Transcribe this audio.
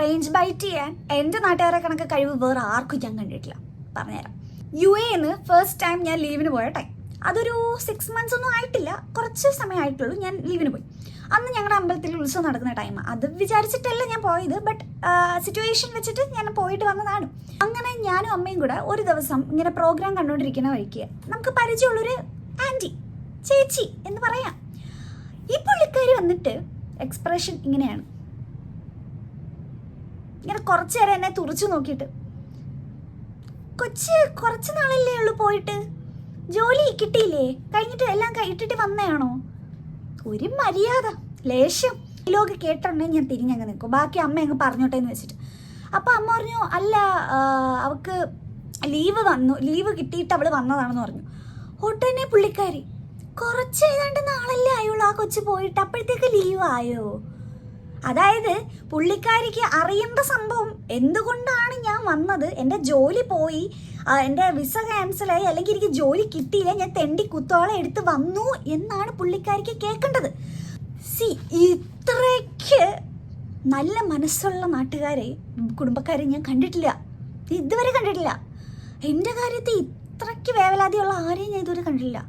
Range byte ചെയ്യാൻ എൻ്റെ നാട്ടുകാരെ കണക്ക് കഴിവ് വേറെ ആർക്കും ഞാൻ കണ്ടിട്ടില്ല. പറഞ്ഞുതരാം. UAE ഫസ്റ്റ് ടൈം ഞാൻ ലീവിന് പോയ ടൈം, അതൊരു 6 months ഒന്നും ആയിട്ടില്ല, കുറച്ച് സമയമായിട്ടുള്ളൂ ഞാൻ ലീവിന് പോയി. അന്ന് ഞങ്ങളുടെ അമ്പലത്തിൽ ഉത്സവം നടക്കുന്ന ടൈമാണ്. അത് വിചാരിച്ചിട്ടല്ല ഞാൻ പോയത്, ബട്ട് സിറ്റുവേഷൻ വെച്ചിട്ട് ഞാൻ പോയിട്ട് വന്നതാണ്. അങ്ങനെ ഞാനും അമ്മയും കൂടെ ഒരു ദിവസം ഇങ്ങനെ പ്രോഗ്രാം കണ്ടുകൊണ്ടിരിക്കുന്ന വഴിക്ക് നമുക്ക് പരിചയമുള്ളൊരു ആൻറ്റി, ചേച്ചി എന്ന് പറയാം, ഈ പുള്ളിക്കാരി വന്നിട്ട് എക്സ്പ്രഷൻ ഇങ്ങനെയാണ്. ഇങ്ങനെ കുറച്ചു നേരം എന്നെ തുറച്ചു നോക്കിയിട്ട്, കുറച്ച് നാളല്ലേ ഉള്ളൂ പോയിട്ട്, ജോലി കിട്ടിയില്ലേ, കഴിഞ്ഞിട്ട് എല്ലാം ഇട്ടിട്ട് വന്നതാണോ? ഒരു മര്യാദ ലേശം ലോക കേട്ടിട്ടുണ്ടെങ്കിൽ ഞാൻ തിരിഞ്ഞങ്ങ് നിൽക്കും, ബാക്കി അമ്മ അങ്ങ് പറഞ്ഞോട്ടെ എന്ന് വെച്ചിട്ട്. അപ്പോൾ അമ്മ പറഞ്ഞു, അല്ല അവൾക്ക് ലീവ് കിട്ടിയിട്ട് അവൾ വന്നതാണെന്ന് പറഞ്ഞു. ഉടനെ പുള്ളിക്കാരി, കുറച്ച് ഏതാണ്ട് നാളല്ലേ ആയുള്ളൂ ആ കൊച്ചു പോയിട്ട്, അപ്പോഴത്തേക്ക് ലീവ് ആയോ? അതായത് പുള്ളിക്കാരിക്ക് അറിയേണ്ട സംഭവം എന്തുകൊണ്ടാണ് ഞാൻ വന്നത്, എൻ്റെ ജോലി പോയി, എൻ്റെ വിസ ക്യാൻസലായി, അല്ലെങ്കിൽ എനിക്ക് ജോലി കിട്ടിയില്ല, ഞാൻ തെണ്ടി കുത്തോളം എടുത്ത് വന്നു എന്നാണ് പുള്ളിക്കാരിക്ക് കേൾക്കേണ്ടത്. ഇത്രയ്ക്ക് നല്ല മനസ്സുള്ള നാട്ടുകാരെ, കുടുംബക്കാരെ ഞാൻ കണ്ടിട്ടില്ല, ഇതുവരെ കണ്ടിട്ടില്ല. എൻ്റെ കാര്യത്തിൽ ഇത്രയ്ക്ക് വേവലാതിയുള്ള ആരെയും ഞാൻ ഇതുവരെ കണ്ടിട്ടില്ല.